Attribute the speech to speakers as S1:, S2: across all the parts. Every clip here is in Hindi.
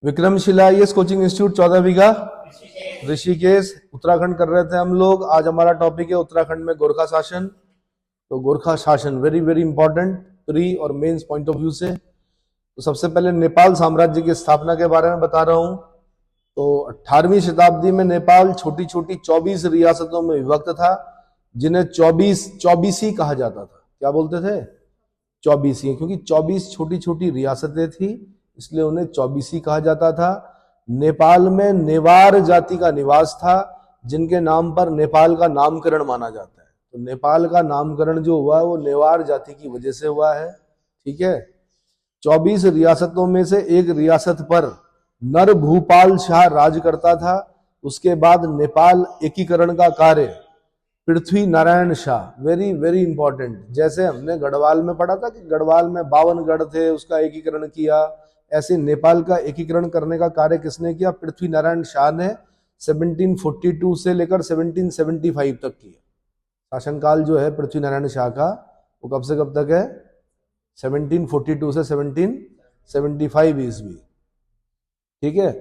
S1: विक्रमशिला आईएएस कोचिंग इंस्टीट्यूट 14 बीघा ऋषिकेश उत्तराखंड कर रहे थे हम लोग। आज हमारा टॉपिक है उत्तराखंड में गोरखा शासन। तो गोरखा शासन वेरी वेरी इंपॉर्टेंट प्री और मेंस पॉइंट ऑफ व्यू से। तो सबसे पहले नेपाल साम्राज्य की स्थापना के बारे में बता रहा हूं। तो 18वीं शताब्दी में नेपाल छोटी छोटी 24 रियासतों में विभक्त था, जिन्हें चौबीसी कहा जाता था। क्या बोलते थे? चौबीसी, क्योंकि 24 छोटी छोटी रियासतें थी, इसलिए उन्हें चौबीसी कहा जाता था। नेपाल में नेवार जाति का निवास था, जिनके नाम पर नेपाल का नामकरण माना जाता है। तो नेपाल का नामकरण जो हुआ वो नेवार जाति की वजह से हुआ है। ठीक है। 24 रियासतों में से एक रियासत पर नर भूपाल शाह राज करता था। उसके बाद नेपाल एकीकरण का कार्य Prithvi Narayan Shah, very very important. जैसे हमने गढ़वाल में पढ़ा था कि गढ़वाल में 52 गढ़ थे, उसका एकीकरण किया, ऐसे नेपाल का एकीकरण करने का कार्य किसने किया? पृथ्वी नारायण शाह ने 1742 से लेकर 1775 तक किया। शासनकाल जो है पृथ्वी नारायण शाह का, वो कब से कब तक है? 1742 से 1775 ईस्वी। ठीक है।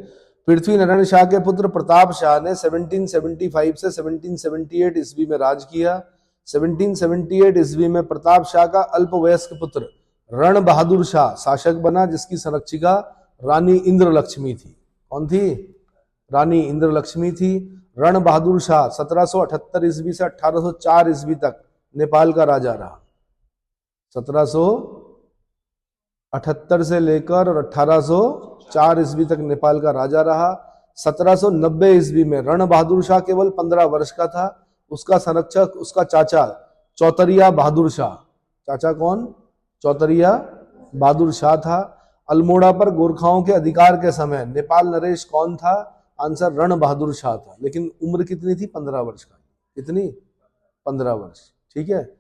S1: पृथ्वी नारायण शाह के पुत्र प्रताप शाह ने 1775 से 1778 ईस्वी में राज किया। 1778 ईस्वी में प्रताप शाह का अल्पवयस्क पुत्र रण बहादुर शाह शासक बना, जिसकी संरक्षिका रानी इंद्रलक्ष्मी थी। कौन थी? रानी इंद्रलक्ष्मी थी। रण बहादुर शाह 1778 ईस्वी से 1804 ईस्वी तक नेपाल का राजा रहा। 1778 से लेकर और 1804 ईस्वी तक नेपाल का राजा रहा। 1790 ईस्वी में रण बहादुर शाह केवल 15 वर्ष का था। उसका संरक्षक उसका चाचा चौतरिया बहादुर शाह। चाचा कौन? चौतरिया बहादुर शाह था। अल्मोड़ा पर गोरखाओं के अधिकार के समय नेपाल नरेश कौन था? आंसर रण बहादुर शाह था। लेकिन उम्र कितनी थी? 15 वर्ष का। कितनी? 15 वर्ष। ठीक है।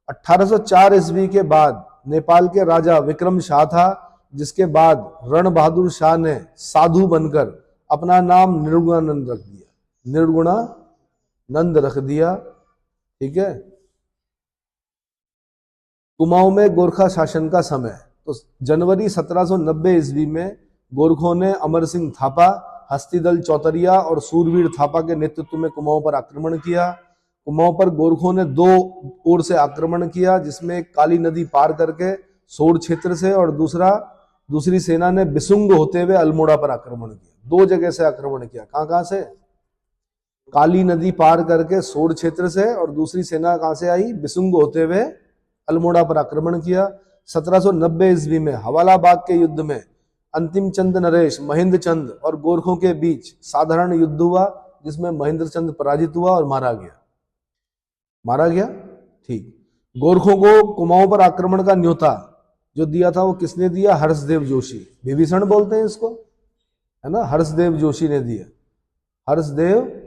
S1: 1804 ईस्वी के बाद नेपाल के राजा विक्रम शाह था, जिसके बाद रण बहादुर शाह ने साधु बनकर अपना नाम निर्गुणानंद रख दिया। निर्गुणानंद रख दिया। ठीक है। कुमाऊं में गोरखा शासन का समय। तो जनवरी 1790 ईस्वी में गोरखों ने अमर सिंह थापा, हस्तीदल चौतरिया और सूरवीर थापा के नेतृत्व में कुमाऊं पर आक्रमण किया। कुमाऊं पर गोरखों ने 2 ओर से आक्रमण किया, जिसमें काली नदी पार करके सोर क्षेत्र से और दूसरी सेना ने बिसुंग होते हुए अल्मोड़ा पर आक्रमण किया। 2 जगह से आक्रमण किया। कहां से? काली नदी पार करके सोर क्षेत्र से, और दूसरी सेना कहां से आई? बिसुंग होते हुए अल्मोड़ा पर आक्रमण किया। 1790 ईस्वी में हवाला बाग के युद्ध में अंतिम चंद नरेश, महेंद्र चंद और गोरखों के बीच साधारण युद्ध हुआ, जिसमें महेंद्र चंद पराजित हुआ और मारा गया। ठीक। गोरखों को कुमाऊं पर आक्रमण का न्योता जो दिया था वो किसने दिया? हर्षदेव जोशी। विभीषण बोलते हैं इसको, है ना? हर्षदेव जोशी ने दिया। हर्षदेव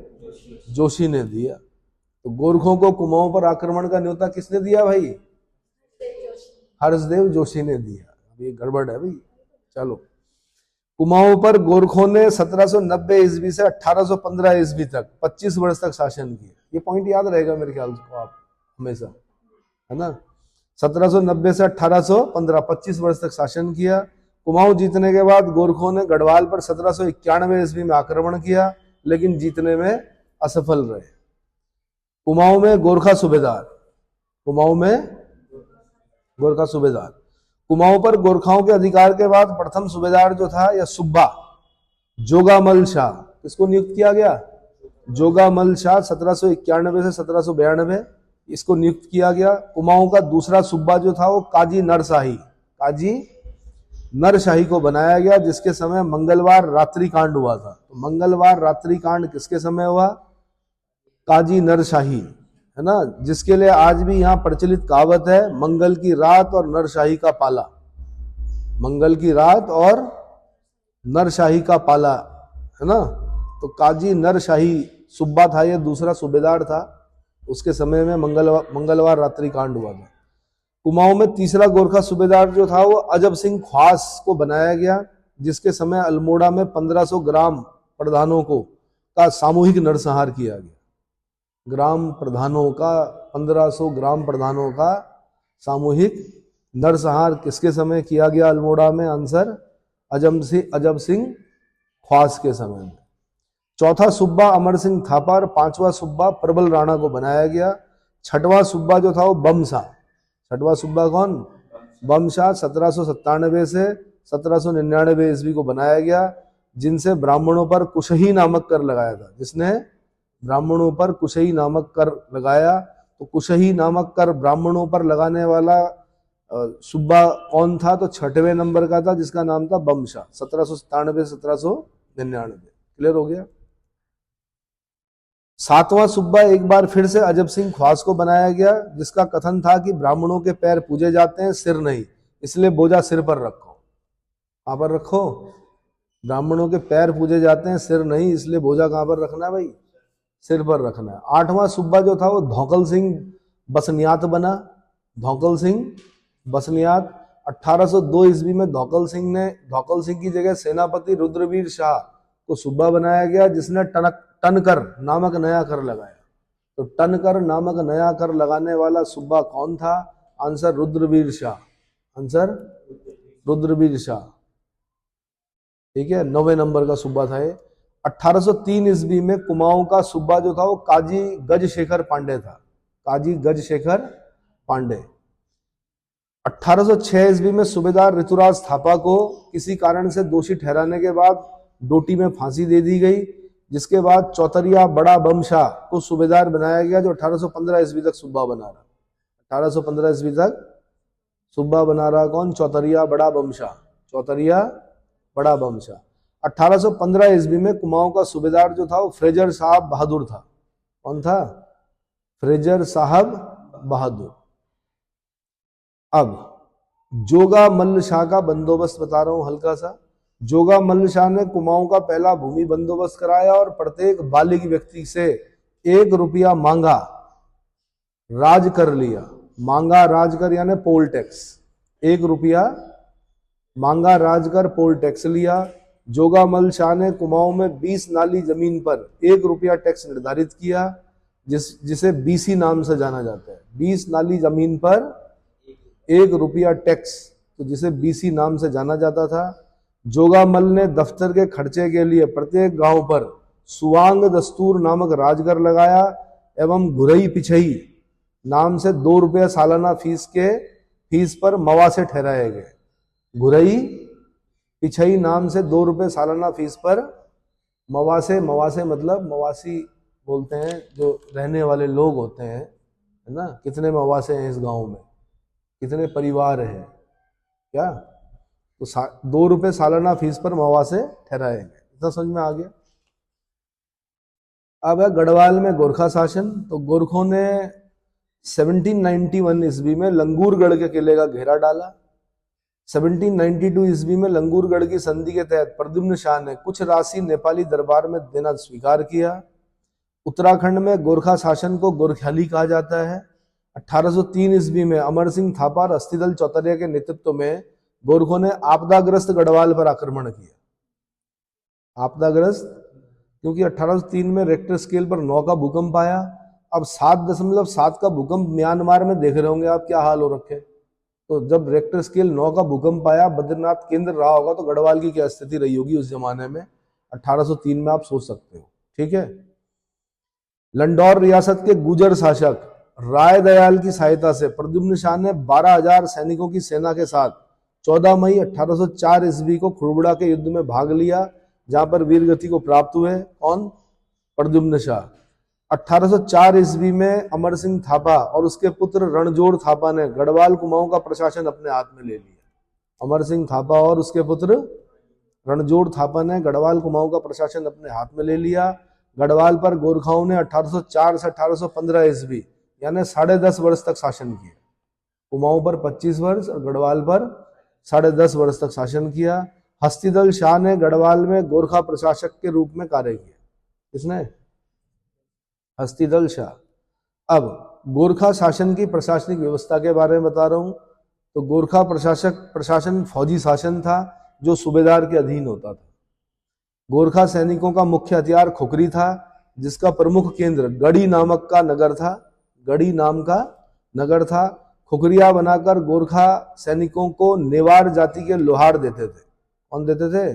S1: जोशी ने दिया। तो गोरखों को कुमाऊं पर आक्रमण का न्योता किसने दिया भाई? हर्षदेव जोशी ने दिया। ये गड़बड़ है भाई। चलो, कुमाऊं पर गोरखों ने 1790 ईस्वी से 1815 ईस्वी तक 25 वर्ष तक शासन किया। ये पॉइंट याद रहेगा मेरे ख्याल से आप हमेशा, है ना? 1790 से 1815 25 वर्ष तक शासन किया। कुमाऊं जीतने के बाद गोरखों ने गढ़वाल पर 1791 ईस्वी में आक्रमण किया, लेकिन जीतने में असफल रहे। कुमाऊं में गोरखा सूबेदार। कुमाऊं पर गोरखाओं के अधिकार के बाद प्रथम सूबेदार जो था यह सुब्बा जोगामल शाह। किसको नियुक्त किया गया? जोगामल शाह 1791 से 1792 इसको नियुक्त किया गया। कुमाऊं का दूसरा सूबा जो था वो काजी नरशाही को बनाया गया, जिसके समय मंगलवार रात्रि कांड हुआ था। तो मंगलवार रात्रि कांड किसके समय हुआ? काजी नरशाही, है ना? जिसके लिए आज भी यहाँ प्रचलित कहावत है, मंगल की रात और नरशाही का पाला। मंगल की रात और नरशाही का पाला, है ना? तो काजी नरशाही सुब्बा था, ये दूसरा सूबेदार था। उसके समय में मंगलवार रात्रि कांड हुआ था। कुमाऊं में तीसरा गोरखा सूबेदार जो था वो अजब सिंह ख्वास को बनाया गया, जिसके समय अल्मोड़ा में 1500 ग्राम प्रधानों का सामूहिक नरसंहार किया गया। 1500 ग्राम प्रधानों का सामूहिक नरसंहार किसके समय किया गया अल्मोड़ा में? आंसर अजब सिंह ख्वास के समय में। चौथा सूबा अमर सिंह थापा और पांचवा सूबा प्रबल राणा को बनाया गया। छठवां सूबा जो था वो बमशाह। छठवां सूबा कौन? बमशाह। 1797 से 1799 ईस्वी को बनाया गया, जिनसे ब्राह्मणों पर कुशही नामक कर लगाया था। जिसने ब्राह्मणों पर कुशही नामक कर लगाया, तो कुशही नामक कर ब्राह्मणों पर लगाने वाला सूबा कौन था? तो छठवें नंबर का था, जिसका नाम था बमशाह। 1797 से 1799। क्लियर हो गया? सातवां सूबा एक बार फिर से अजब सिंह ख्वास को बनाया गया, जिसका कथन था कि ब्राह्मणों के पैर पूजे जाते हैं, सिर नहीं, इसलिए बोझा सिर पर रखो। कहां पर रखो? ब्राह्मणों के पैर पूजे जाते हैं, सिर नहीं, इसलिए बोझा कहां पर रखना है भाई? सिर पर रखना है। आठवां सूबा जो था वो धौकल सिंह बसनियात बना। धौकल सिंह बसनियात। 1802 ईस्वी में धौकल सिंह की जगह सेनापति रुद्रवीर शाह को सूबा बनाया गया, जिसने टनकर नामक नया कर लगाया। तो टनकर नामक नया कर लगाने वाला सूबा कौन था? आंसर रुद्रवीर शाह। आंसर रुद्रवीर शाह। ठीक है, 9वें नंबर का सूबा था ये। 1803 ईस्वी में कुमाऊं का सूबा जो था वो काजी गजशेखर पांडे था। काजी गजशेखर पांडे। 1806 ईस्वी में सूबेदार ऋतुराज थापा को किसी कारण से दोषी ठहराने के बाद डोटी में फांसी दे दी गई, जिसके बाद चौतरिया बड़ा बमशाह को सूबेदार बनाया गया, जो 1815 ईस्वी तक सूबा बना रहा। 1815 ईस्वी तक सूबा बना रहा कौन? चौतरिया बड़ा बमशाह। चौतरिया बड़ा बमशाह। 1815 ईस्वी में कुमाऊं का सूबेदार जो था वो फ्रेजर साहब बहादुर था। कौन था? फ्रेजर साहब बहादुर। अब जोगा मल्ल शाह का बंदोबस्त बता रहा हूं हल्का सा। जोगा मल्ल शाह ने कुमाऊं का पहला भूमि बंदोबस्त कराया और प्रत्येक बालिग व्यक्ति से 1 रुपया मांगा राज कर लिया। मांगा राज कर यानी पोल टैक्स। 1 रुपया मांगा राज कर पोल टैक्स लिया। जोगा मल्ल शाह ने कुमाऊं में 20 नाली जमीन पर 1 रुपया टैक्स निर्धारित किया, जिसे बीसी नाम से जाना जाता है। 20 नाली जमीन पर 1 रुपया टैक्स, तो जिसे बीसी नाम से जाना जाता था। जोगामल ने दफ्तर के खर्चे के लिए प्रत्येक गांव पर सुवांग दस्तूर नामक राजगर लगाया एवं घुरई पिछई नाम से 2 रुपये सालाना फीस पर मवासे ठहराए गए। घुरई पिछई नाम से 2 रुपये सालाना फीस पर मवासे मतलब मवासी बोलते हैं जो रहने वाले लोग होते हैं, है ना। कितने मवासे हैं इस गांव में, कितने परिवार हैं क्या? तो 2 रुपये सालाना फीस पर मवासे ठहराए गए। इतना समझ में आ गया। अब है गढ़वाल में गोरखा शासन। तो गोरखों ने 1791 ईस्वी में लंगूरगढ़ के किले का घेरा डाला। 1792 ईस्वी में लंगूरगढ़ की संधि के तहत प्रद्युम्न शाह ने कुछ राशि नेपाली दरबार में देना स्वीकार किया। उत्तराखंड में गोरखा शासन को गोरख्याली कहा जाता है। 1803 ईस्वी में अमर सिंह थापा और अस्थिदल चौतरिया के नेतृत्व में गोरखों ने आपदाग्रस्त गढ़वाल पर आक्रमण किया। आपदाग्रस्त क्योंकि 1803 में रेक्टर स्केल पर 9 का भूकंप आया। अब 7.7 का भूकंप म्यांमार में देख रहे होंगे आप, क्या हाल हो रखे। तो जब रेक्टर स्केल 9 का भूकंप आया, बद्रीनाथ केंद्र रहा होगा, तो गढ़वाल की क्या स्थिति रही होगी उस जमाने में। 1803 में आप सोच सकते हो। ठीक है। लंडौर रियासत के गुजर शासक राय दयाल की सहायता से प्रद्युम्न शाह ने 12,000 सैनिकों की सेना के साथ 14 मई 1804 ईस्वी को खुड़बुड़ा के युद्ध में भाग लिया, जहां पर वीरगति को प्राप्त हुए। कौन? प्रद्युम्न शाह। 1804 ईस्वी में अमर सिंह थापा और उसके पुत्र रणजोड़ थापा ने गढ़वाल कुमाऊं का प्रशासन अपने हाथ में ले लिया। अमर सिंह थापा और उसके पुत्र रणजोड़ थापा ने गढ़वाल कुमाऊं का प्रशासन अपने हाथ में ले लिया। गढ़वाल पर गोरखाओं ने 1804 से 1815 ईस्वी यानी 10.5 वर्ष तक शासन किया। कुमाऊं पर 25 वर्ष और गढ़वाल पर 10.5 वर्ष तक शासन किया। हस्तिदल शाह ने गढ़वाल में गोरखा प्रशासक के रूप में कार्य किया। किसने? हस्तिदल शाह। अब गोरखा शासन की प्रशासनिक व्यवस्था के बारे में बता रहा हूं। तो गोरखा प्रशासन फौजी शासन था जो सूबेदार के अधीन होता था। गोरखा सैनिकों का मुख्य हथियार खुखरी था, जिसका प्रमुख केंद्र गढ़ी नामक का नगर था। गढ़ी नाम का नगर था। खुखरिया बनाकर गोरखा सैनिकों को नेवार जाति के लोहार देते थे। कौन देते थे?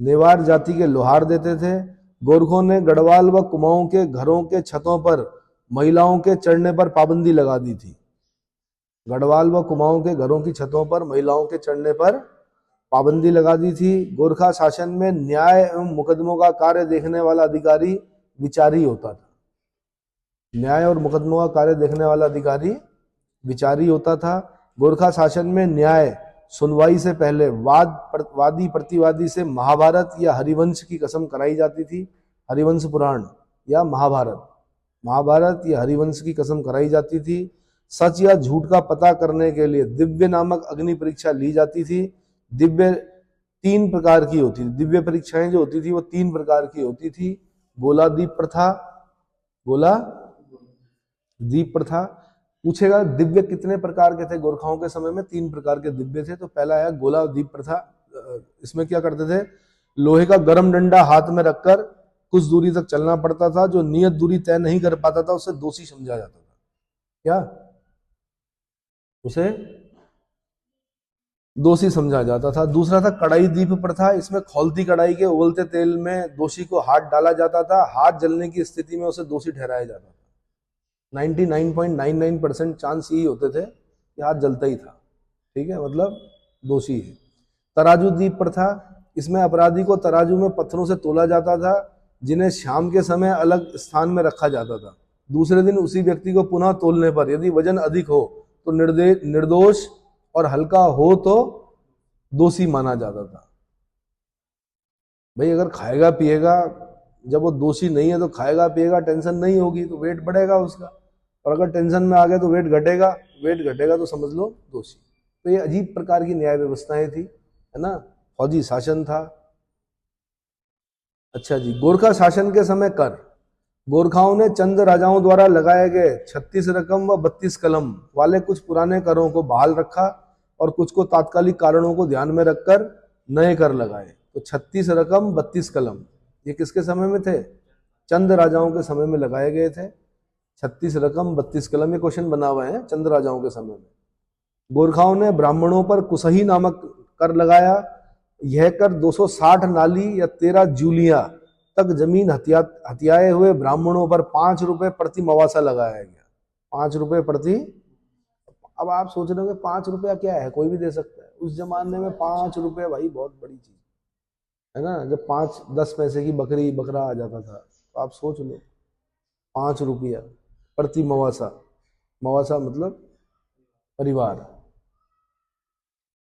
S1: नेवार जाति के लोहार देते थे। गोरखों ने गढ़वाल व कुमाऊं के घरों के छतों पर महिलाओं के चढ़ने पर पाबंदी लगा दी थी। गढ़वाल व कुमाऊं के घरों की छतों पर महिलाओं के चढ़ने पर पाबंदी लगा दी थी। गोरखा शासन में न्याय एवं मुकदमों का कार्य देखने वाला अधिकारी विचारी होता था। न्याय और मुकदमों का कार्य देखने वाला अधिकारी विचारी होता था। गोरखा शासन में न्याय सुनवाई से पहले वादी प्रतिवादी से महाभारत या हरिवंश की कसम कराई जाती थी। हरिवंश पुराण या महाभारत या हरिवंश की कसम कराई जाती थी। सच या झूठ का पता करने के लिए दिव्य नामक अग्नि परीक्षा ली जाती थी। दिव्य 3 प्रकार की होती थी। दिव्य परीक्षाएं जो होती थी वो 3 प्रकार की होती थी। गोलादीप प्रथा। पूछेगा दिव्य कितने प्रकार के थे गोरखाओं के समय में? 3 प्रकार के दिव्य थे। तो पहला है गोलादीप प्रथा। इसमें क्या करते थे? लोहे का गर्म डंडा हाथ में रखकर कुछ दूरी तक चलना पड़ता था। जो नियत दूरी तय नहीं कर पाता था उसे दोषी समझा जाता था। क्या? उसे दोषी समझा जाता था। दूसरा था कड़ाई दीप प्रथा। इसमें खौलती कड़ाई के उबलते तेल में दोषी को हाथ डाला जाता था। हाथ जलने की स्थिति में उसे दोषी ठहराया जाता था। 99.99% चांस यही होते थे कि हाथ जलता ही था। ठीक है, मतलब दोषी है। तराजू दीप प्रथा। इसमें अपराधी को तराजू में पत्थरों से तोला जाता था, जिन्हें शाम के समय अलग स्थान में रखा जाता था। दूसरे दिन उसी व्यक्ति को पुनः तोलने पर यदि वजन अधिक हो तो निर्दोष और हल्का हो तो दोषी माना जाता था। भाई अगर खाएगा पिएगा, जब वो दोषी नहीं है तो खाएगा पिएगा, टेंशन नहीं होगी तो वेट बढ़ेगा उसका। और अगर टेंशन में आ गया तो वेट घटेगा तो समझ लो दोषी। तो ये अजीब प्रकार की न्याय व्यवस्थाएं थी, है ना। फौजी शासन था। अच्छा जी, गोरखा शासन के समय कर। गोरखाओं ने चंद राजाओं द्वारा लगाए गए 36 रकम व 32 कलम वाले कुछ पुराने करों को बहाल रखा और कुछ को तात्कालिक कारणों को ध्यान में रखकर नए कर लगाए। तो 36 रकम 32 कलम ये किसके समय में थे? चंद राजाओं के समय में लगाए गए थे। 36 रकम 32 कलम, ये क्वेश्चन बना हुआ है चंद राजाओं के समय में। गोरखाओं ने ब्राह्मणों पर कुसही नामक कर लगाया। यह कर 260 नाली या 13 जूलियां तक जमीन हथियाए हुए ब्राह्मणों पर 5 रुपए प्रति मवासा लगाया गया। 5 रुपए प्रति। अब आप सोच रहे हो 5 रुपया क्या है, कोई भी दे सकता है। उस जमाने में 5 रुपए भाई बहुत बड़ी चीज है ना। जब 5-10 पैसे की बकरा आ जाता था, तो आप सोच लो 5 रुपया प्रति मवासा। मवासा मतलब परिवार।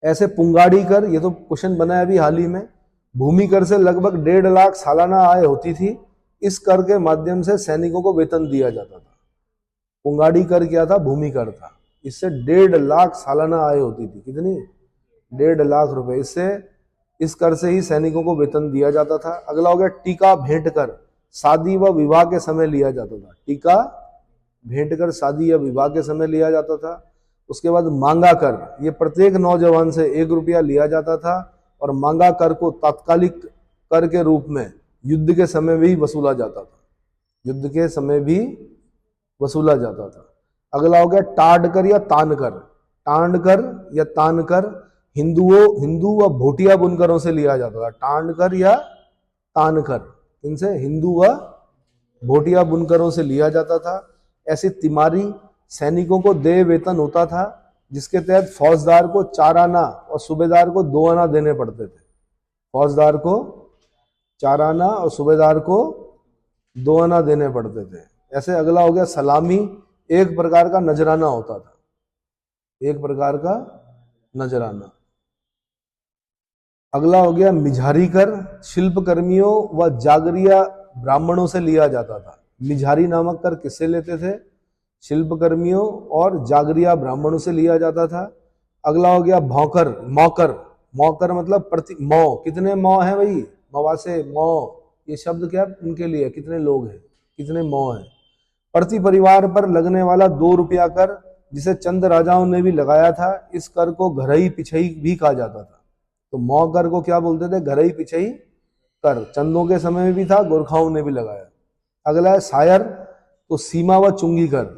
S1: ऐसे पुंगाड़ी कर, ये तो क्वेश्चन बना है अभी हाल ही में। भूमि कर से लगभग 1.5 लाख सालाना आय होती थी। इस कर के माध्यम से सैनिकों को वेतन दिया जाता था। पुंगाड़ी कर क्या था? भूमि कर था। इससे 1.5 लाख सालाना आय होती थी। कितनी? 1.5 लाख रुपए। इस कर से ही सैनिकों को वेतन दिया जाता था। अगला हो गया टीका भेंट कर। शादी व विवाह के समय लिया जाता था। टीका भेंट कर शादी या विवाह के समय लिया जाता था। उसके बाद मांगा कर, ये प्रत्येक नौजवान से 1 रुपया लिया जाता था और मांगा कर को तात्कालिक कर के रूप में युद्ध के समय भी वसूला जाता था। युद्ध के समय भी वसूला जाता था। अगला हो गया टाड कर या तान कर। टांड कर या तान कर हिंदू व भोटिया बुनकरों से लिया जाता था। टांड कर या तान कर इनसे हिंदू व भोटिया बुनकरों से लिया जाता था। ऐसी तिमारी सैनिकों को देय वेतन होता था, जिसके तहत फौजदार को 4 आना और सूबेदार को 2 आना देने पड़ते थे। फौजदार को 4 आना और सूबेदार को 2 आना देने पड़ते थे। ऐसे अगला हो गया सलामी। एक प्रकार का नजराना होता था। एक प्रकार का नजराना। अगला हो गया मिझारी कर। शिल्प कर्मियों व जागरिया ब्राह्मणों से लिया जाता था। मिझारी नामक कर किससे लेते थे? शिल्प कर्मियों और जागरिया ब्राह्मणों से लिया जाता था। अगला हो गया भौकर। मौकर। मौकर मतलब प्रति मौ। कितने मौ है भाई? मवासे मौ, ये शब्द क्या उनके लिए? कितने लोग हैं, कितने मौ हैं। प्रति परिवार पर लगने वाला 2 रुपया कर, जिसे चंद राजाओं ने भी लगाया था। इस कर को घरई पिछई भी कहा जाता था। तो मौ कर को क्या बोलते थे? घरई पिछई कर। चंदों के समय में भी था, गोरखाओं ने भी लगाया। अगला है सायर, तो सीमा व चुंगी कर।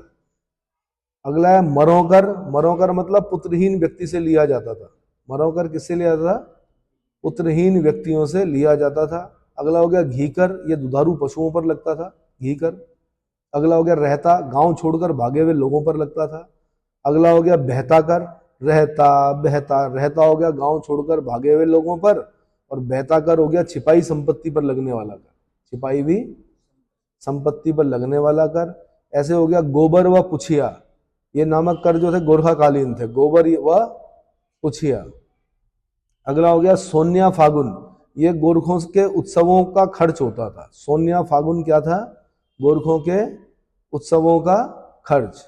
S1: अगला है मरोकर। मरोकर मतलब पुत्रहीन व्यक्ति से लिया जाता था। मरोकर किससे लिया जाता था? पुत्रहीन व्यक्तियों से लिया जाता था। अगला हो गया घीकर, ये दुधारू पशुओं पर लगता था, घीकर। अगला हो गया रहता, गांव छोड़कर भागे हुए लोगों पर लगता था। अगला हो गया बहता कर, रहता बहता, रहता हो गया गांव छोड़कर भागे हुए लोगों पर, और बहता कर हो गया छिपाई संपत्ति पर लगने वाला कर, छिपाई भी संपत्ति पर लगने वाला कर। ऐसे हो गया गोबर व पुछिया, ये नामक कर जो थे गोरखाकालीन थे, गोबर व पुछिया। अगला हो गया सोन्या फागुन, ये गोरखों के उत्सवों का खर्च होता था। सोन्या फागुन क्या था? गोरखों के उत्सवों का खर्च।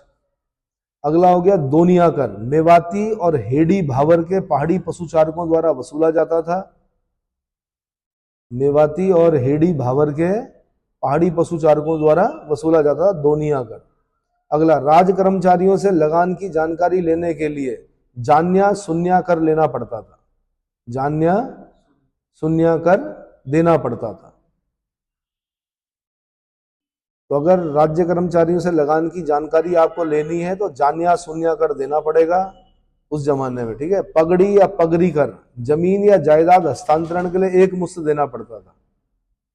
S1: अगला हो गया दोनिया कर, मेवाती और हेडी भावर के पहाड़ी पशुचारकों द्वारा वसूला जाता था। मेवाती और हेडी भावर के पहाड़ी पशुचारकों द्वारा वसूला जाता था दोनिया कर। अगला राज कर्मचारियों से लगान की जानकारी लेने के लिए जान्या शून्या कर लेना पड़ता था, जान्या शून्या कर देना पड़ता था। तो अगर राज्य कर्मचारियों से लगान की जानकारी आपको लेनी है तो जान्या शून्या कर देना पड़ेगा उस जमाने में, ठीक है। पगड़ी या पगड़ी कर, जमीन या जायदाद हस्तांतरण के लिए एक मुश्त देना पड़ता था।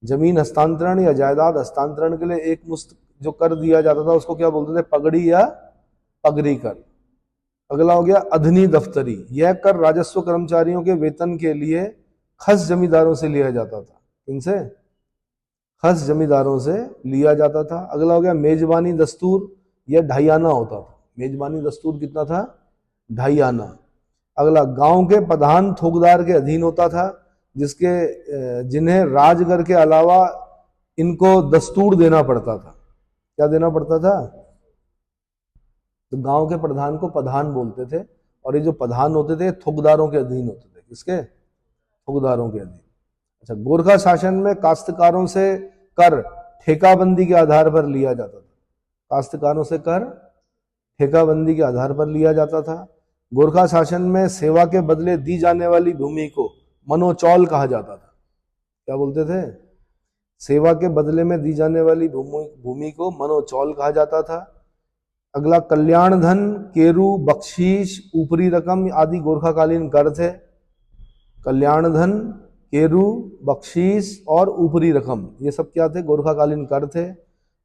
S1: जमीन हस्तांतरण या जायदाद हस्तांतरण के लिए एक मुश्त जो कर दिया जाता था उसको क्या बोलते थे? पगड़ी या पगड़ी कर। अगला हो गया अधनी दफ्तरी, यह कर राजस्व कर्मचारियों के वेतन के लिए खस जमींदारों से लिया जाता था। इनसे खस जमींदारों से लिया जाता था। अगला हो गया मेजबानी दस्तूर, यह ढाई होता था। मेजबानी दस्तूर कितना था? 2.5 आना। अगला गांव के प्रधान थोकदार के अधीन होता था, जिन्हें राजगर के अलावा इनको दस्तूर देना पड़ता था। क्या देना पड़ता था? तो गांव के प्रधान को प्रधान बोलते थे, और ये जो प्रधान होते थे थोकदारों के अधीन होते थे। किसके? थोकदारों के अधीन। अच्छा, गोरखा शासन में काश्तकारों से कर ठेकाबंदी के आधार पर लिया जाता था। काश्तकारों से कर ठेकाबंदी के आधार पर लिया जाता था। गोरखा शासन में सेवा के बदले दी जाने वाली भूमि को मनोचौल कहा जाता था। क्या बोलते थे? सेवा के बदले में दी जाने वाली भूमि को मनोचौल कहा जाता था। अगला कल्याण धन, केरू, बख्शीश, ऊपरी रकम आदि गोरखाकालीन कर थे। कल्याण धन, केरू, बख्शीश और ऊपरी रकम, ये सब क्या थे? गोरखाकालीन कर थे।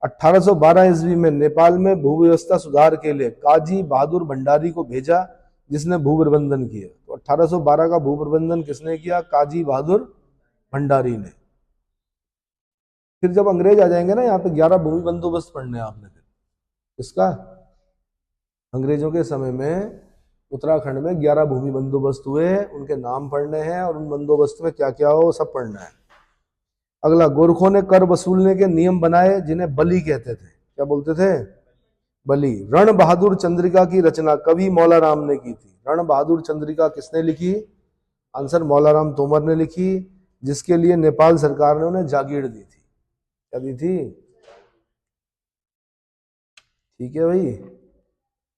S1: 1812 ईस्वी में नेपाल में भूव्यवस्था सुधार के लिए काजी बहादुर भंडारी को भेजा, जिसने भूप्रबंधन किया। तो 1812 का भूप्रबंधन किसने किया? काजी बहादुर भंडारी ने। फिर जब अंग्रेज आ जाएंगे ना, यहाँ पे 11 भूमि बंदोबस्त पढ़ने हैं आपने। फिर इसका अंग्रेजों के समय में उत्तराखंड में 11 भूमि बंदोबस्त हुए, उनके नाम पढ़ने हैं, और उन बंदोबस्त में क्या क्या हो सब पढ़ना है। अगला, गोरखों ने कर वसूलने के नियम बनाए, जिन्हें बली कहते थे। क्या बोलते थे? बली। रण बहादुर चंद्रिका की रचना कवि मौलाराम ने की थी। रण बहादुर चंद्रिका किसने लिखी? आंसर मौलाराम तोमर ने लिखी, जिसके लिए नेपाल सरकार ने उन्हें जागीर दी थी। क्या दी थी? ठीक है भाई।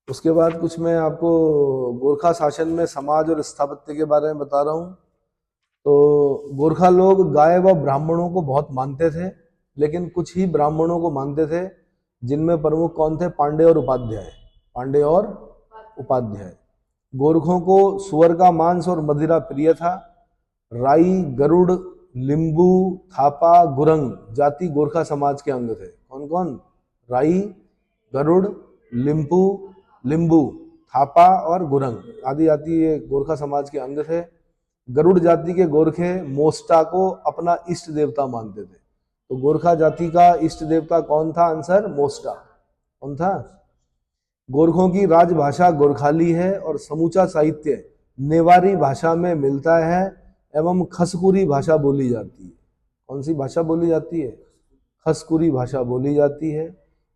S1: उसके बाद कुछ मैं आपको गोरखा शासन में समाज और स्थापत्य के बारे में बता रहा हूँ। तो गोरखा लोग गाय व ब्राह्मणों को बहुत मानते थे, लेकिन कुछ ही ब्राह्मणों को मानते थे, जिनमें प्रमुख कौन थे? पांडे और उपाध्याय। पांडे और उपाध्याय। गोरखों को सुअर का मांस और मदिरा प्रिय था। राई, गरुड़, लिंबू, थापा, गुरंग जाति गोरखा समाज के अंग थे। कौन कौन? राई, गरुड़, लिंबू, थापा और गुरंग आदि जाति ये गोरखा समाज के अंग थे। गरुड़ जाति के गोरखे मोस्टा को अपना इष्ट देवता मानते थे। तो गोरखा जाति का इष्ट देवता कौन था? आंसर मोस्टा। कौन था? गोरखों की राजभाषा गोरखाली है, और समूचा साहित्य नेवारी भाषा में मिलता है एवं खसकुरी भाषा बोली जाती है। कौन सी भाषा बोली जाती है? खसकुरी भाषा बोली जाती है।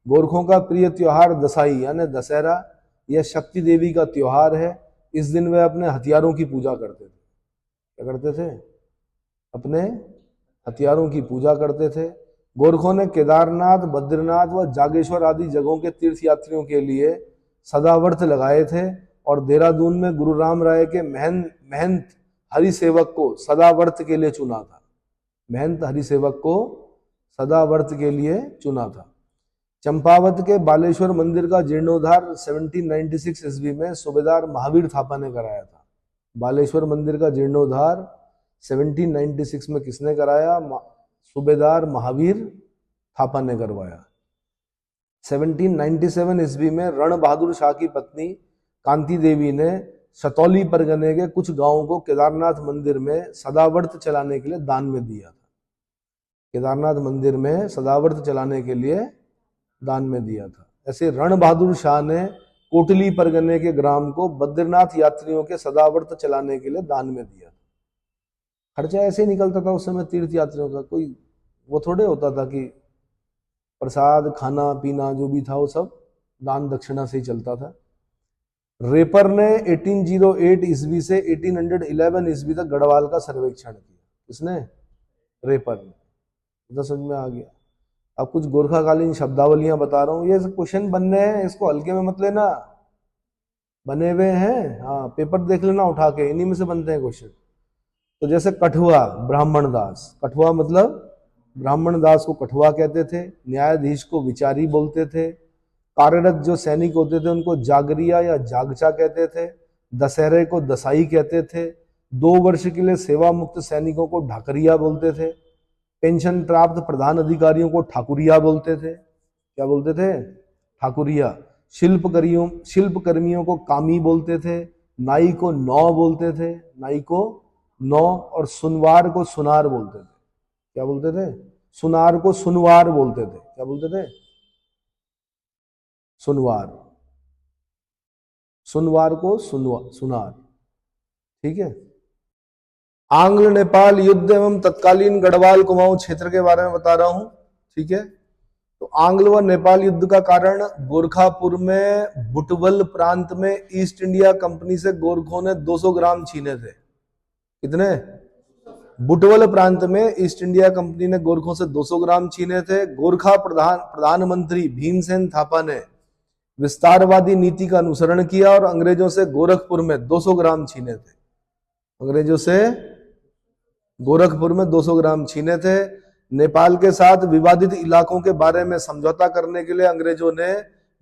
S1: गोरखों का प्रिय त्योहार दसाई यानी दशहरा, यह शक्ति देवी का त्योहार है। इस दिन वे अपने हथियारों की पूजा करते थे। क्या करते थे? अपने हथियारों की पूजा करते थे। गोरखों ने केदारनाथ, बद्रीनाथ व जागेश्वर आदि जगहों के तीर्थ यात्रियों के लिए सदाव्रत लगाए थे, और देहरादून में गुरु राम राय के महंत हरिसेवक को सदाव्रत के लिए चुना था। महंत हरिसेवक को सदाव्रत के लिए चुना था। चंपावत के बालेश्वर मंदिर का जीर्णोद्धार 1796 ईस्वी में सूबेदार महावीर थापा ने कराया था। बालेश्वर मंदिर का जीर्णोद्धार 1796 में किसने कराया? सूबेदार महावीर थापा ने करवाया। 1797 ईस्वी में रण बहादुर शाह की पत्नी कांति देवी ने सतौली परगने के कुछ गांवों को केदारनाथ मंदिर में सदाव्रत चलाने के लिए दान में दिया था। केदारनाथ मंदिर में सदाव्रत चलाने के लिए दान में दिया था। ऐसे रण बहादुर शाह ने कोटली परगने के ग्राम को बद्रीनाथ यात्रियों के सदाव्रत चलाने के लिए दान में दिया था। खर्चा ऐसे ही निकलता था उस समय तीर्थ यात्रियों का, कोई वो थोड़े होता था कि प्रसाद खाना पीना जो भी था वो सब दान दक्षिणा से ही चलता था। रेपर ने 1808 ईस्वी से 1811 ईस्वी तक गढ़वाल का सर्वेक्षण किया। किसने? रेपर ने। इतना समझ में आ गया। अब कुछ गोरखाकालीन शब्दावलियां बता रहा हूं, ये क्वेश्चन बनने हैं, इसको हल्के में मत लेना, बने हुए हैं। हाँ, पेपर देख लेना उठा के, इन्हीं में से बनते हैं क्वेश्चन। तो जैसे कठुआ, ब्राह्मण दास। कठुआ मतलब ब्राह्मण दास को कठुआ कहते थे। न्यायाधीश को विचारी बोलते थे। कार्यरत जो सैनिक होते थे उनको जागरिया या जागचा कहते थे। दशहरे को दसाई कहते थे। 2 वर्ष के लिए सेवा मुक्त सैनिकों को ढाकरिया बोलते थे। पेंशन प्राप्त प्रधान अधिकारियों को ठाकुरिया बोलते थे। क्या बोलते थे? ठाकुरिया। शिल्पकर्मियों को कामी बोलते थे। नाई को नौ बोलते थे। नाई को नौ। और सुनवार को सुनार बोलते थे। क्या बोलते थे? सुनार को सुनवार बोलते थे। क्या बोलते थे? सुनवार। सुनवार को सुनार। ठीक है। आंग्ल नेपाल युद्ध एवं तत्कालीन गढ़वाल कुमाऊं क्षेत्र के बारे में बता रहा हूं। ठीक है। तो आंग्ल व नेपाल युद्ध का कारण गोरखापुर में बुटवल प्रांत में ईस्ट इंडिया कंपनी से गोरखों ने 200 ग्राम छीने थे। कितने? बुटवल प्रांत में ईस्ट इंडिया कंपनी ने गोरखों से 200 ग्राम छीने थे। गोरखा प्रधानमंत्री भीमसेन थापा ने विस्तारवादी नीति का अनुसरण किया और अंग्रेजों से गोरखपुर में 200 ग्राम छीने थे। अंग्रेजों से गोरखपुर में 200 ग्राम छीने थे। नेपाल के साथ विवादित इलाकों के बारे में समझौता करने के लिए अंग्रेजों ने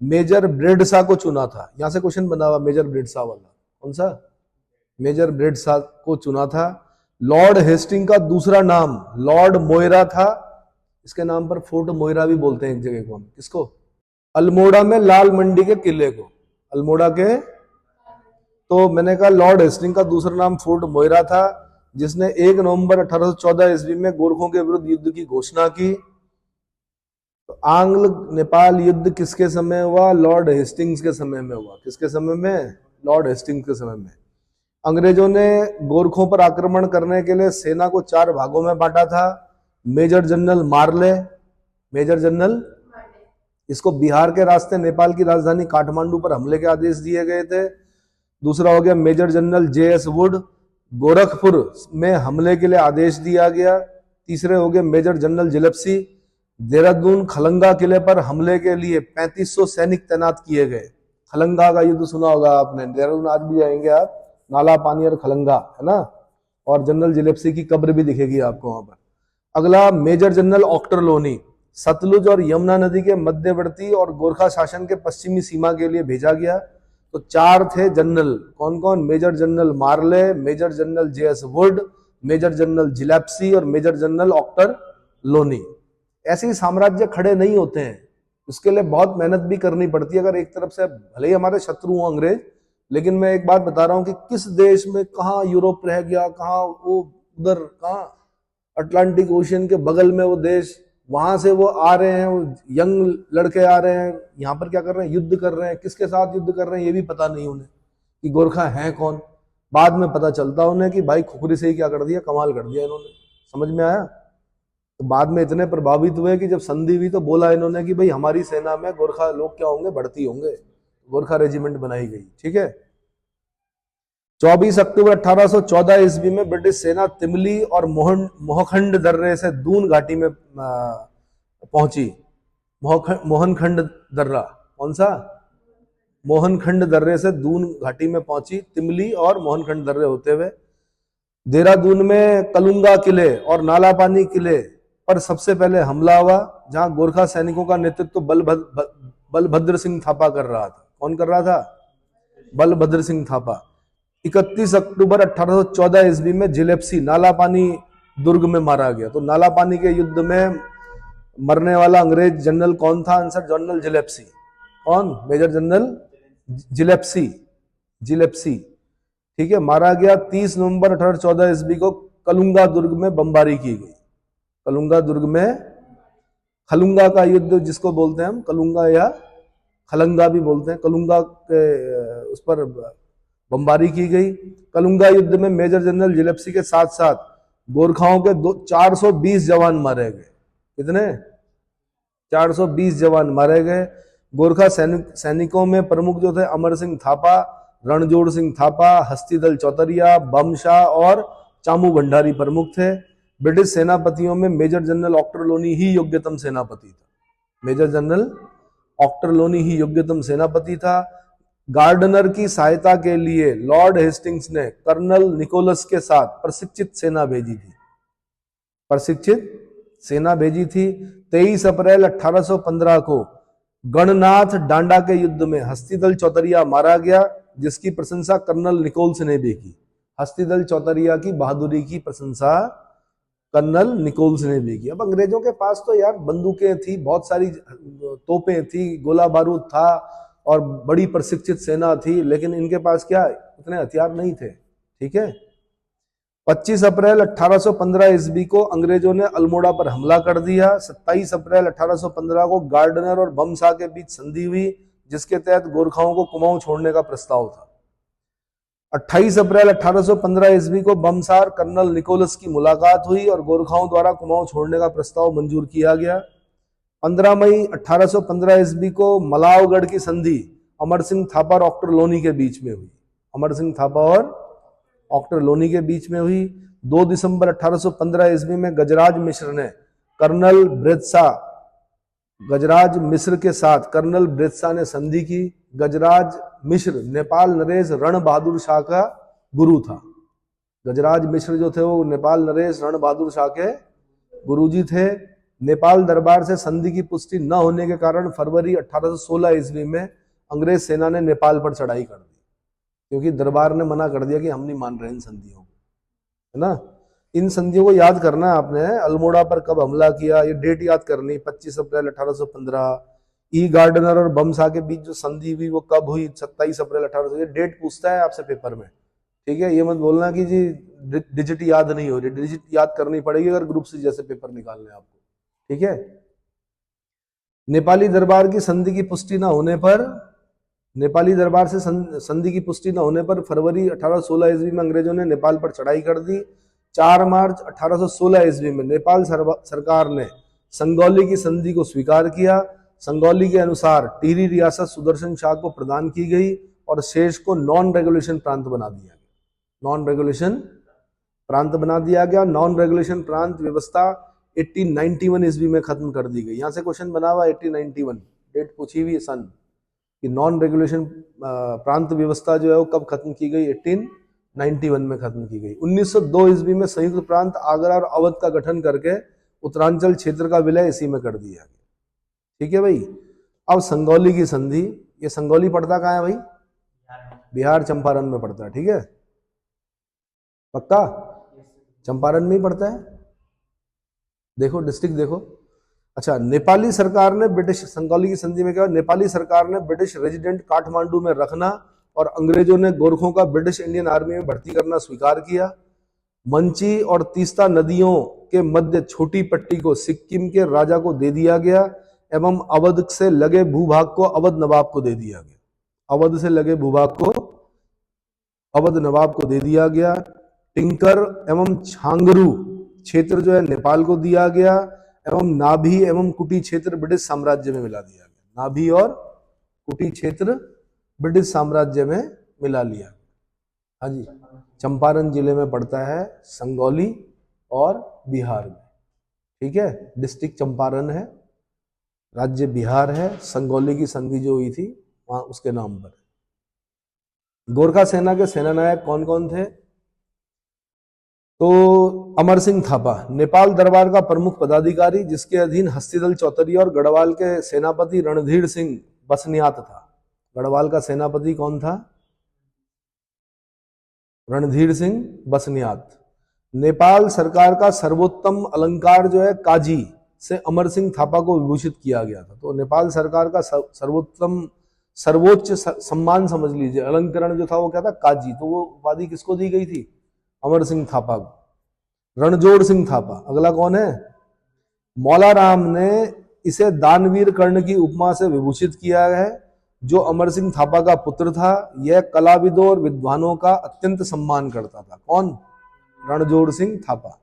S1: मेजर ब्रेडसा को चुना था। यहां से क्वेश्चन बना हुआ, मेजर ब्रेडसा वाला। कौन सा? मेजर ब्रेडसा को चुना था। लॉर्ड हेस्टिंग का दूसरा नाम लॉर्ड मोयरा था। इसके नाम पर फोर्ट मोयरा भी बोलते हैं एक जगह को हम। किसको? अल्मोड़ा में लाल मंडी के किले को। अल्मोड़ा के। तो मैंने कहा लॉर्ड हेस्टिंग का दूसरा नाम फोर्ट मोयरा था, जिसने 1 नवंबर 1814 ईस्वी में गोरखों के विरुद्ध युद्ध की घोषणा की। तो आंग्ल नेपाल युद्ध किसके समय हुआ? लॉर्ड हेस्टिंग्स के समय में हुआ। किसके समय में? लॉर्ड हेस्टिंग्स के समय में। अंग्रेजों ने गोरखों पर आक्रमण करने के लिए सेना को 4 भागों में बांटा था। Major general Marley, major general, इसको बिहार के रास्ते नेपाल की राजधानी काठमांडू पर हमले के आदेश दिए गए थे। दूसरा हो गया major general JS Wood, Gorakhpur में हमले के लिए आदेश दिया गया। तीसरे हो गए मेजर जनरल जिलेप्सी, देहरादून खलंगा किले पर हमले के लिए 3500 सैनिक तैनात किए गए। खलंगा का युद्ध सुना होगा आपने, देहरादून आज भी जाएंगे आप, नाला पानी और खलंगा, है ना। और जनरल जिलेप्सी की कब्र भी दिखेगी आपको वहां पर। अगला मेजर जनरल ऑक्टरलोनी, सतलुज और यमुना नदी के मध्यवर्ती और गोरखा शासन के पश्चिमी सीमा के लिए भेजा गया। तो 4 थे जनरल। कौन कौन? Major general Marley, major general JS Wood, major general Gillespie और मेजर जनरल ऑक्टरलोनी। ऐसे ही साम्राज्य खड़े नहीं होते हैं, उसके लिए बहुत मेहनत भी करनी पड़ती है। अगर एक तरफ से भले ही हमारे शत्रु हो अंग्रेज, लेकिन मैं एक बात बता रहा हूं कि किस देश में कहाँ यूरोप रह गया, कहाँ वो उधर, कहाँ अटलांटिक ओशियन के बगल में वो देश, वहां से वो आ रहे हैं, वो यंग लड़के आ रहे हैं, यहाँ पर क्या कर रहे हैं? युद्ध कर रहे हैं। किसके साथ युद्ध कर रहे हैं ये भी पता नहीं उन्हें कि गोरखा है कौन। बाद में पता चलता उन्हें कि भाई खुखरी से ही क्या कर दिया, कमाल कर दिया इन्होंने। समझ में आया? तो बाद में इतने प्रभावित हुए कि जब संधि हुई तो बोला इन्होंने कि भाई हमारी सेना में गोरखा लोग क्या होंगे? भर्ती होंगे। गोरखा रेजिमेंट बनाई गई। ठीक है। 24 अक्टूबर 1814 ईस्वी में ब्रिटिश सेना तिमली और मोहखंड दर्रे से दून घाटी में पहुंची। मोहनखंड दर्रा, कौन सा? मोहनखंड दर्रे से दून घाटी में पहुंची, तिमली और मोहनखंड दर्रे होते हुए। देहरादून में कलुंगा किले और नालापानी किले पर सबसे पहले हमला हुआ, जहां गोरखा सैनिकों का नेतृत्व बलभद्र सिंह थापा कर रहा था। कौन कर रहा था? बलभद्र सिंह थापा। 31 अक्टूबर 1814 ईस्वी में जिलेप्सी नाला पानी दुर्ग में मारा गया। तो नाला पानी के युद्ध में मरने वाला अंग्रेज जनरल कौन था? Answer general Gillespie. कौन? Major general जिलेप्सी। जिलेप्सी, ठीक है, मारा गया। 30 नवंबर 1814 ईस्वी को कलुंगा दुर्ग में बमबारी की गई। कलुंगा दुर्ग में, खलुंगा का युद्ध जिसको बोलते हैं हम, कलुंगा या खलंगा भी बोलते हैं, कलुंगा के उस पर बमबारी की गई। कलुंगा युद्ध में मेजर जनरल जिलेप्सी के साथ साथ गोरखाओं के 420 जवान मारे गए। कितने? 420 जवान मारे गए। गोरखा सैनिकों में प्रमुख जो थे अमर सिंह थापा, रणजोड़ सिंह थापा, हस्तीदल चौतरिया, बमशाह और चामू भंडारी प्रमुख थे। ब्रिटिश सेनापतियों में मेजर जनरल ऑक्टरलोनी ही योग्यतम सेनापति था। मेजर जनरल ऑक्टरलोनी ही योग्यतम सेनापति था। गार्डनर की सहायता के लिए लॉर्ड हेस्टिंग्स ने कर्नल निकोलस के साथ प्रशिक्षित सेना भेजी थी। प्रशिक्षित सेना भेजी थी। 23 अप्रैल 1815 को गणनाथ डांडा के युद्ध में हस्तीदल चौतरिया मारा गया, जिसकी प्रशंसा कर्नल निकोल्स ने भी की। हस्तीदल चौतरिया की बहादुरी की प्रशंसा कर्नल निकोल्स ने भी की। अब अंग्रेजों के पास तो यार बंदूकें थी, बहुत सारी तोपें थी, गोला बारूद था और बड़ी प्रशिक्षित सेना थी, लेकिन इनके पास क्या इतने हथियार नहीं थे। ठीक है। 25 अप्रैल 1815 ईस्वी को अंग्रेजों ने अल्मोड़ा पर हमला कर दिया। 27 अप्रैल 1815 को गार्डनर और बमशाह के बीच संधि हुई, जिसके तहत गोरखाओं को कुमाऊं छोड़ने का प्रस्ताव था। 28 अप्रैल 1815 ईस्वी को बमशाह और कर्नल निकोलस की मुलाकात हुई और गोरखाओं द्वारा कुमाऊं छोड़ने का प्रस्ताव मंजूर किया गया। 15 मई 1815 ईस्वी को मलावगढ़ की संधि अमर सिंह थापा और ऑक्टरलोनी के बीच में हुई। अमर सिंह थापा और ऑक्टरलोनी के बीच में हुई। 2 दिसंबर 1815 ईस्वी में गजराज मिश्र ने कर्नल ब्रेदशाह, गजराज मिश्र के साथ कर्नल ब्रेदशाह ने संधि की। गजराज मिश्र नेपाल नरेश रण बहादुर शाह का गुरु था। गजराज मिश्र जो थे वो नेपाल नरेश रण बहादुर शाह के गुरुजी थे। नेपाल दरबार से संधि की पुष्टि न होने के कारण फरवरी 1816 ईस्वी में अंग्रेज सेना ने नेपाल पर चढ़ाई कर दी, क्योंकि दरबार ने मना कर दिया कि हम नहीं मान रहे इन संधियों को, है ना। इन संधियों को याद करना है आपने। अल्मोड़ा पर कब हमला किया, ये डेट याद करनी। 25 अप्रैल 1815। ई गार्डनर और बमशाह के बीच जो संधि हुई वो कब हुई? 27 अप्रैल 1800। ये डेट पूछता है आपसे पेपर में, ठीक है। ये मत बोलना कि जी डिजिट याद नहीं हो रही, डिजिट याद करनी पड़ेगी अगर ग्रुप से जैसे पेपर निकालने आपको, ठीक है। नेपाली दरबार की संधि की पुष्टि न होने पर, नेपाली दरबार से संधि की पुष्टि न होने पर फरवरी 1816 ईस्वी में अंग्रेजों ने नेपाल पर चढ़ाई कर दी। 4 मार्च 1816 ईस्वी में नेपाल सरकार ने संगौली की संधि को स्वीकार किया। संगौली के अनुसार टिहरी रियासत सुदर्शन शाह को प्रदान की गई और शेष को नॉन रेगुलेशन प्रांत बना दिया गया। नॉन रेगुलेशन प्रांत बना दिया गया। नॉन रेगुलेशन प्रांत व्यवस्था 1891 ईस्वी में खत्म कर दी गई। यहां से क्वेश्चन बना हुआ 1891, डेट पूछी हुई सन कि नॉन रेगुलेशन प्रांत व्यवस्था जो है वो कब खत्म की गई? 1891 में खत्म की गई। 1902 ईस्वी में संयुक्त प्रांत आगरा और अवध का गठन करके उत्तरांचल क्षेत्र का विलय इसी में कर दिया गया। ठीक है भाई। अब संगौली की संधि, ये संगौली पड़ता कहाँ है भाई? बिहार चंपारण में पड़ता है, ठीक है। पक्का चंपारण में ही पड़ता है। देखो डिस्ट्रिक्ट देखो। अच्छा, नेपाली सरकार ने ब्रिटिश, संगौली की संधि में क्या हुआ? नेपाली सरकार ने ब्रिटिश रेजिडेंट काठमांडू में रखना और अंग्रेजों ने गोरखों का ब्रिटिश इंडियन आर्मी में भर्ती करना स्वीकार किया। मंची और तीस्ता नदियों के मध्य छोटी पट्टी को सिक्किम के राजा को दे दिया गया एवं अवध से लगे भूभाग को अवध नवाब को दे दिया गया। अवध से लगे भूभाग को अवध नवाब को दे दिया गया। टिंकर एवं छांगरू क्षेत्र जो है नेपाल को दिया गया एवं नाभी एवं कुटी क्षेत्र ब्रिटिश साम्राज्य में मिला दिया गया। नाभी और कुटी क्षेत्र ब्रिटिश साम्राज्य में मिला लिया। हाँ जी, चंपारण जिले में पड़ता है संगौली और बिहार में, ठीक है। डिस्ट्रिक्ट चंपारण है, राज्य बिहार है। संगौली की संधि जो हुई थी वहां उसके नाम पर। गोरखा सेना के सेनानायक कौन कौन थे? तो अमर सिंह थापा नेपाल दरबार का प्रमुख पदाधिकारी, जिसके अधीन हस्तीदल चौतरिया और गढ़वाल के सेनापति रणधीर सिंह बसनियात था। गढ़वाल का सेनापति कौन था? रणधीर सिंह बसनियात। नेपाल सरकार का सर्वोत्तम अलंकार जो है काजी से अमर सिंह थापा को विभूषित किया गया था। तो नेपाल सरकार का सर्वोच्च सम्मान समझ लीजिए, अलंकरण जो था वो क्या था, काजी। तो वो उपाधि किसको दी गई थी, अमर सिंह थापा को। रणजोड़ सिंह थापा अगला कौन है, मौला राम ने इसे दानवीर कर्ण की उपमा से विभूषित किया है, जो अमर सिंह थापा का पुत्र था। यह कलाविदों और विद्वानों का अत्यंत सम्मान करता था। कौन, रणजोड़ सिंह थापा।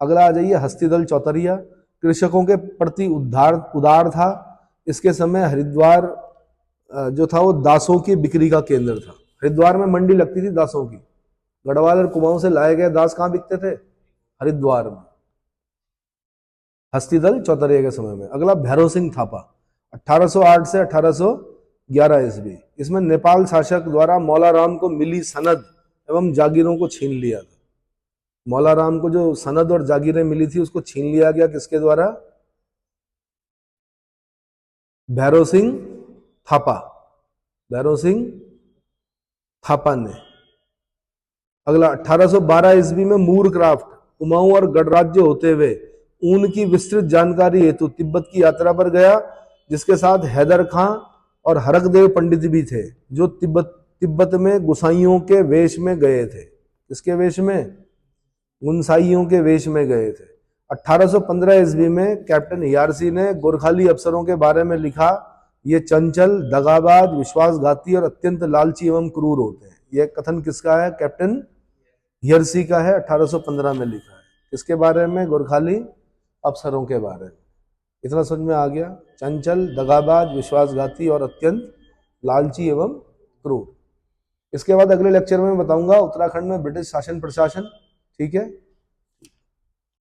S1: अगला आ जाइए हस्तिदल चौतरिया, कृषकों के प्रति उदार था। इसके समय हरिद्वार जो था वो दासों की बिक्री का केंद्र था। हरिद्वार में मंडी लगती थी दासों की, गढ़वाल और कुमाऊं से लाए गए दास कहाँ बिकते थे, हरिद्वार में। हस्तिदल चौतरिया के समय में। अगला भैरव सिंह थापा 1808 से 1811 ईस्वी। इसमें नेपाल शासक द्वारा मौला राम को मिली सनद एवं जागीरों को छीन लिया था। मौला राम को जो सनद और जागीरें मिली थी उसको छीन लिया गया, किसके द्वारा, भैरव सिंह थापा, भैरव सिंह थापा ने। अगला 1812 ईस्वी में मूरक्राफ्ट कुमाऊं और गणराज्य होते हुए ऊन की विस्तृत जानकारी हेतु तिब्बत की यात्रा पर गया, जिसके साथ हैदर खां और हरकदेव पंडित भी थे, जो तिब्बत में गुसाइयों के वेश में गए थे। किसके वेश में, गुनसाइयों के वेश में गए थे। 1815 ईस्वी में कैप्टन हियारसी ने गोरखाली अफसरों के बारे में लिखा, ये चंचल, दगाबाज, विश्वासघाती और अत्यंत लालची एवं क्रूर होते हैं। यह कथन किसका है, कैप्टन हियरसी का है, 1815 में लिखा है। किसके बारे में, गोरखाली अफसरों के बारे में। इतना समझ में आ गया, चंचल, दगाबाज, विश्वासघाती और अत्यंत लालची एवं क्रूर। इसके बाद अगले लेक्चर में बताऊंगा उत्तराखंड में ब्रिटिश शासन प्रशासन, ठीक है।